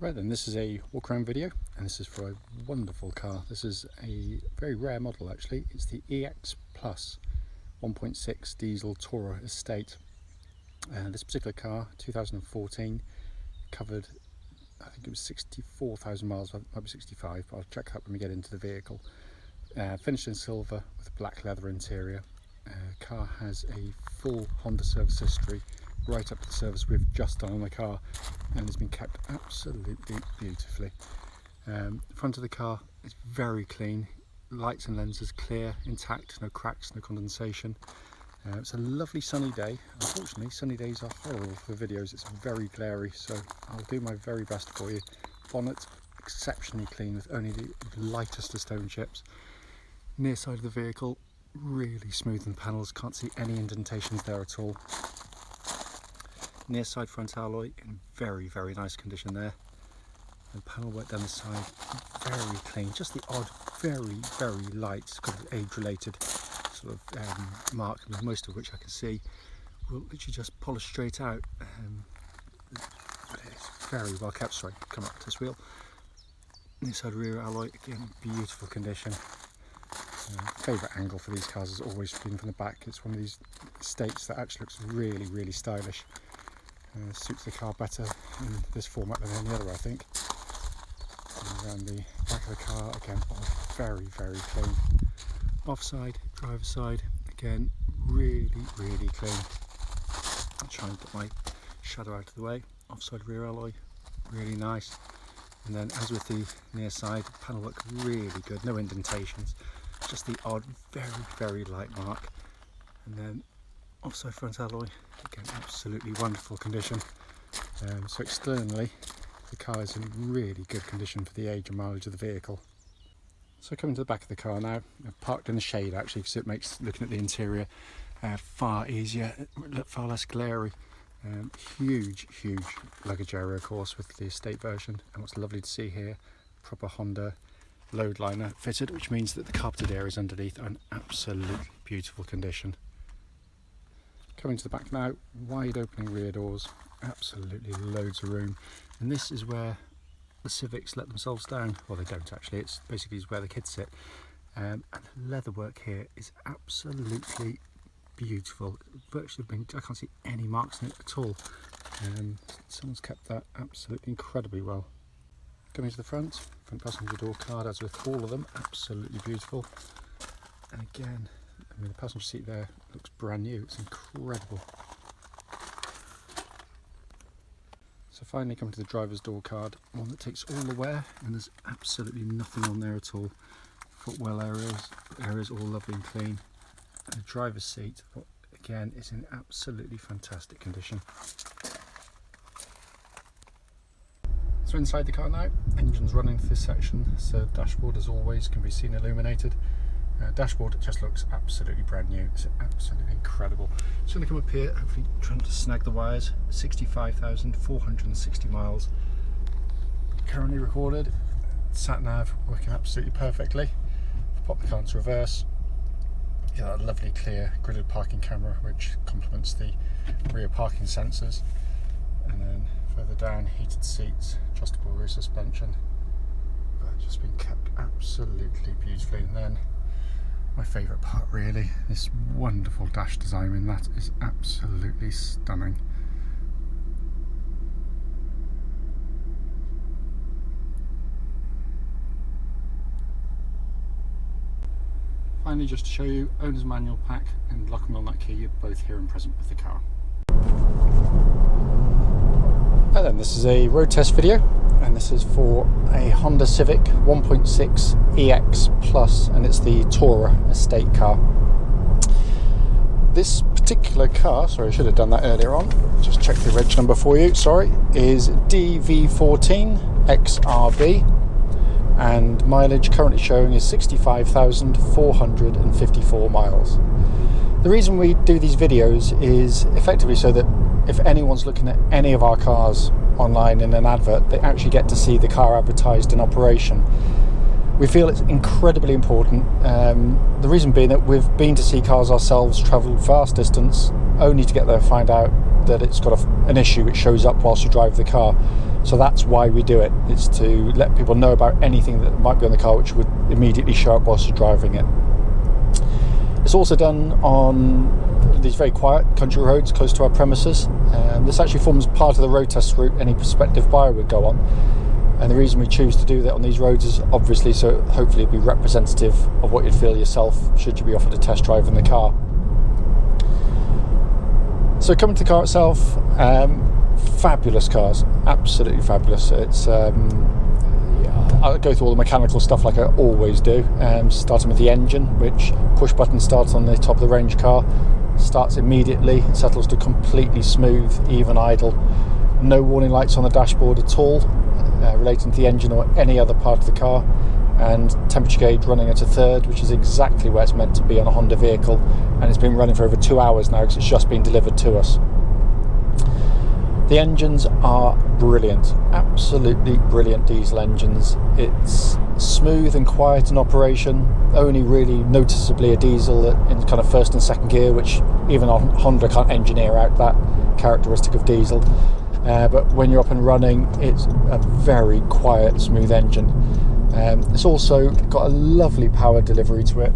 Right then, this is a walk around video and this is for a wonderful car. This is a very rare model actually. It's the EX Plus 1.6 diesel Tourer Estate. This particular car, 2014, covered, I think it was 64,000 miles, might be 65, but I'll check that when we get into the vehicle. Finished in silver with a black leather interior. Car has a full Honda service history, right up to the service we've just done on the car, and it's been kept absolutely beautifully. Front of the car is very clean, lights and lenses clear, intact, no cracks, no condensation. It's a lovely sunny day. Unfortunately, sunny days are horrible for videos. It's very glary, so I'll do my very best for you. Bonnet exceptionally clean with only the lightest of stone chips. Near side of the vehicle really smooth in the panels, can't see any indentations there at all. Near side front alloy in very nice condition there, and panel work down the side very clean, just the odd very light kind of age related sort of mark, most of which I can see will literally just polish straight out, but it's very well kept. Sorry, come up this wheel. Near side rear alloy, again beautiful condition. Favourite angle for these cars has always been from the back. It's one of these estates that actually looks really stylish. Suits the car better in this format than any other, I think. And around the back of the car, again, all very clean. Offside, driver's side, again, really clean. I'll try and get my shadow out of the way. Offside rear alloy, really nice. And then, as with the near side, panel work really good, no indentations, just the odd very light mark. And then offside front alloy, again absolutely wonderful condition. So externally the car is in really good condition for the age and mileage of the vehicle. So coming to the back of the car now, I've parked in the shade actually because it makes looking at the interior far easier, far less glary. Huge luggage area of course with the estate version, and what's lovely to see here, proper Honda load liner fitted, which means that the carpeted areas underneath are in absolutely beautiful condition. Coming to the back now, wide opening rear doors, absolutely loads of room, and this is where the Civics let themselves down. Well, they don't actually, it's basically where the kids sit. And the leather work here is absolutely beautiful. Virtually I can't see any marks in it at all. Someone's kept that absolutely incredibly well. Coming to the front passenger door card, as with all of them, absolutely beautiful. And again, I mean, the passenger seat there looks brand new, it's incredible. So finally coming to the driver's door card, one that takes all the wear, and there's absolutely nothing on there at all. Footwell areas all lovely and clean. And the driver's seat, again, is in absolutely fantastic condition. So inside the car now, engine's running for this section, so dashboard as always can be seen illuminated. Dashboard just looks absolutely brand new, it's absolutely incredible. Just going to come up here, hopefully trying to snag the wires. 65,460 miles currently recorded. Sat nav working absolutely perfectly. Pop the car into reverse. You get that lovely clear gridded parking camera which complements the rear parking sensors, and then further down, heated seats, adjustable rear suspension. But just been kept absolutely beautifully. And then my favourite part really, this wonderful dash design. I mean, that is absolutely stunning. Finally, just to show you, owner's manual pack and lock and unlock key, you're both here and present with the car. Hi then, this is a road test video, and this is for a Honda Civic 1.6 EX Plus, and it's the Tourer estate car. This particular car, sorry, I should have done that earlier on, just check the reg number for you, sorry, is DV14XRB, and mileage currently showing is 65,454 miles. The reason we do these videos is effectively so that if anyone's looking at any of our cars online in an advert, they actually get to see the car advertised in operation. We feel it's incredibly important. The reason being that we've been to see cars ourselves, travelled vast distance, only to get there and find out that it's got an issue which shows up whilst you drive the car. So that's why we do it. It's to let people know about anything that might be on the car which would immediately show up whilst you're driving it. It's also done on these very quiet country roads close to our premises. This actually forms part of the road test route any prospective buyer would go on. And the reason we choose to do that on these roads is obviously so hopefully it'll be representative of what you'd feel yourself should you be offered a test drive in the car. So coming to the car itself, fabulous cars, absolutely fabulous. It's I'll go through all the mechanical stuff like I always do, starting with the engine, which push button starts on the top of the range car, starts immediately, settles to completely smooth, even idle. No warning lights on the dashboard at all, relating to the engine or any other part of the car, and temperature gauge running at a third, which is exactly where it's meant to be on a Honda vehicle, and it's been running for over 2 hours now because it's just been delivered to us. The engines are brilliant, absolutely brilliant diesel engines. It's smooth and quiet in operation, only really noticeably a diesel in kind of first and second gear, which even on Honda can't engineer out that characteristic of diesel. But when you're up and running, it's a very quiet, smooth engine. It's also got a lovely power delivery to it.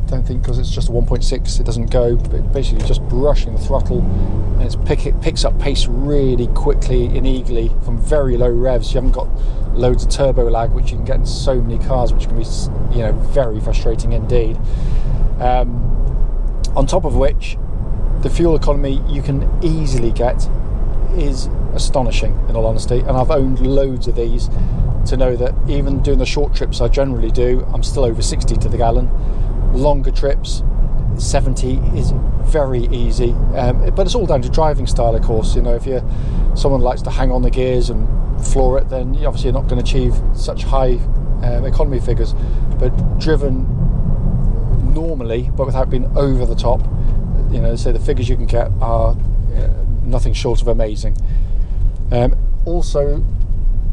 Don't think because it's just a 1.6 it doesn't go, but basically just brushing the throttle, and it picks up pace really quickly and eagerly from very low revs. You haven't got loads of turbo lag, which you can get in so many cars, which can be, you know, very frustrating indeed. On top of which, the fuel economy you can easily get is astonishing, in all honesty, and I've owned loads of these to know that even doing the short trips I generally do, I'm still over 60 to the gallon. Longer trips, 70 is very easy, but it's all down to driving style, of course. You know, if you're someone who likes to hang on the gears and floor it, then obviously you're not going to achieve such high economy figures. But driven normally, but without being over the top, you know, so the figures you can get are nothing short of amazing. Also,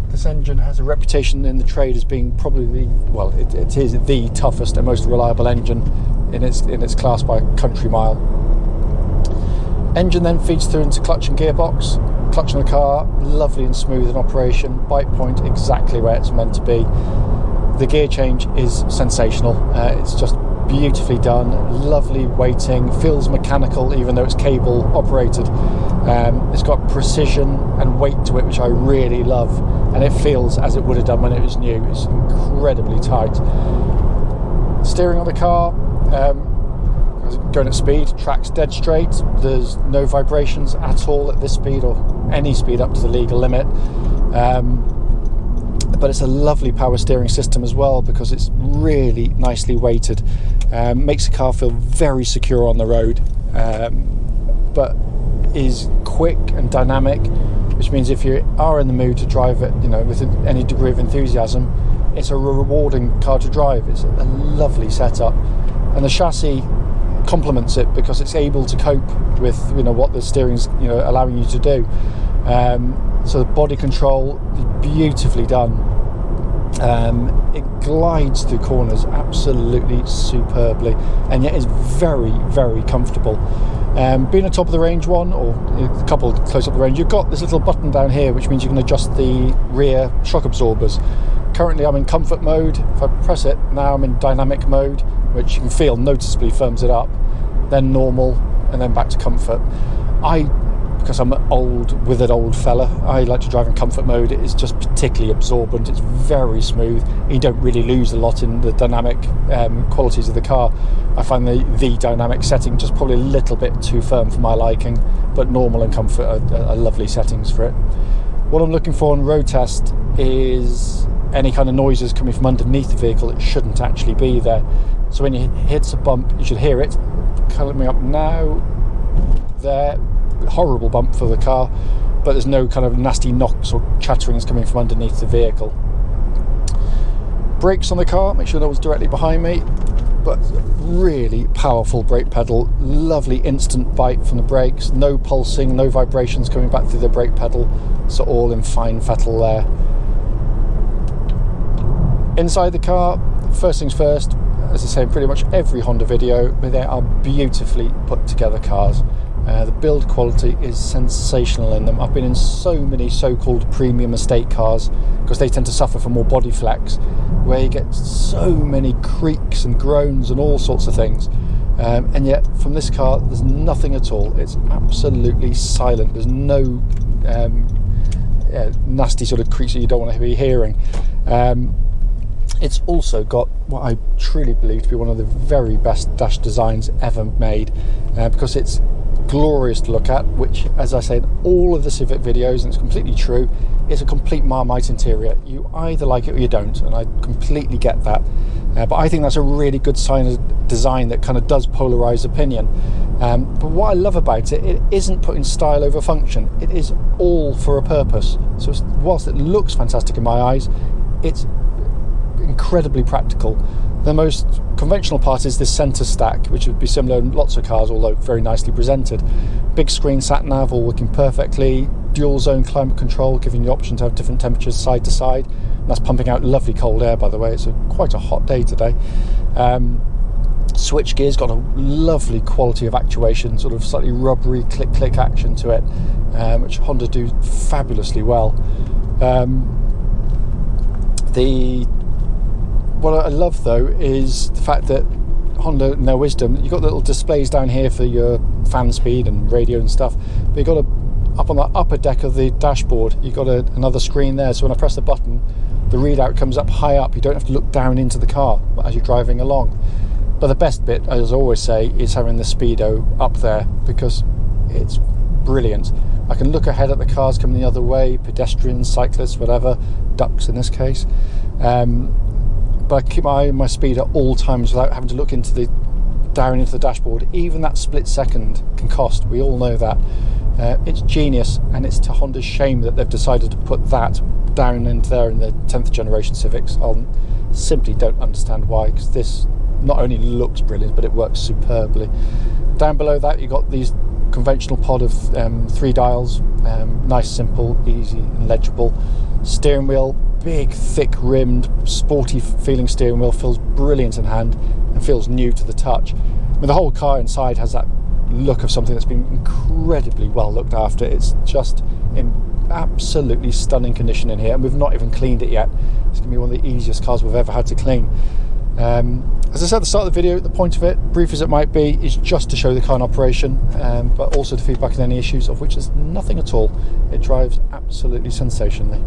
this engine has a reputation in the trade as being probably, well, it is the toughest and most reliable engine in its class by a country mile. Engine then feeds through into clutch and gearbox. Clutch in the car, lovely and smooth in operation. Bite point exactly where it's meant to be. The gear change is sensational. It's just beautifully done, lovely weighting, feels mechanical even though it's cable operated. It's got precision and weight to it, which I really love, and it feels as it would have done when it was new. It's incredibly tight. Steering on the car, going at speed, track's dead straight. There's no vibrations at all at this speed or any speed up to the legal limit. But it's a lovely power steering system as well, because it's really nicely weighted. Makes the car feel very secure on the road, but is quick and dynamic, which means if you are in the mood to drive it, you know, with any degree of enthusiasm, it's a rewarding car to drive. It's a lovely setup, and the chassis complements it because it's able to cope with, you know, what the steering's, you know, allowing you to do. So the body control is beautifully done. It glides through corners absolutely superbly, and yet is very, very comfortable. Being a top of the range one, or a couple close up the range, you've got this little button down here which means you can adjust the rear shock absorbers. Currently I'm in comfort mode. If I press it now, I'm in dynamic mode, which you can feel noticeably firms it up, then normal, and then back to comfort. Because I'm an old, withered old fella, I like to drive in comfort mode. It is just particularly absorbent. It's very smooth. You don't really lose a lot in the dynamic qualities of the car. I find the dynamic setting just probably a little bit too firm for my liking, but normal and comfort are lovely settings for it. What I'm looking for on road test is any kind of noises coming from underneath the vehicle. It shouldn't actually be there. So when you hit a bump, you should hear it. Coming up now, there. Horrible bump for the car, but there's no kind of nasty knocks or chatterings coming from underneath the vehicle. Brakes on the car, make sure no one's directly behind me, but really powerful brake pedal, lovely instant bite from the brakes, no pulsing, no vibrations coming back through the brake pedal, so all in fine fettle there. Inside the car, first things first, as I say in pretty much every Honda video, they are beautifully put together cars. The build quality is sensational in them. I've been in so many so-called premium estate cars, because they tend to suffer from more body flex, where you get so many creaks and groans and all sorts of things. And yet from this car there's nothing at all. It's absolutely silent. There's no nasty sort of creaks that you don't want to be hearing. It's also got what I truly believe to be one of the very best dash designs ever made, because it's glorious to look at, which, as I say in all of the Civic videos, and it's completely true, it's a complete Marmite interior. You either like it or you don't, and I completely get that. But I think that's a really good sign of design that kind of does polarize opinion. But what I love about it, it isn't putting style over function. It is all for a purpose. So whilst it looks fantastic in my eyes, it's incredibly practical. The most conventional part is this centre stack, which would be similar in lots of cars, although very nicely presented. Big screen sat nav, all working perfectly. Dual zone climate control, giving you the option to have different temperatures side to side. And that's pumping out lovely cold air, by the way. It's quite a hot day today. Switch gear's got a lovely quality of actuation, sort of slightly rubbery click action to it, which Honda do fabulously well. What I love though is the fact that Honda, in their wisdom, you've got little displays down here for your fan speed and radio and stuff, but you've got up on the upper deck of the dashboard, you've got another screen there, so when I press the button, the readout comes up high up. You don't have to look down into the car as you're driving along. But the best bit, as I always say, is having the speedo up there, because it's brilliant. I can look ahead at the cars coming the other way, pedestrians, cyclists, whatever, ducks in this case. But I keep my eye on my speed at all times without having to look down into the dashboard. Even that split second can cost. We all know that. It's genius, and it's to Honda's shame that they've decided to put that down into there in the 10th generation Civics. I simply don't understand why, because this not only looks brilliant, but it works superbly. Down below that, you've got these conventional pod of 3 dials, nice, simple, easy and legible. Steering wheel, big, thick rimmed, sporty feeling steering wheel, feels brilliant in hand and feels new to the touch. I mean, the whole car inside has that look of something that's been incredibly well looked after. It's just in absolutely stunning condition in here, and we've not even cleaned it yet. It's going to be one of the easiest cars we've ever had to clean. As I said at the start of the video, the point of it, brief as it might be, is just to show the car in operation, but also to feedback on any issues, of which there's nothing at all. It drives absolutely sensationally.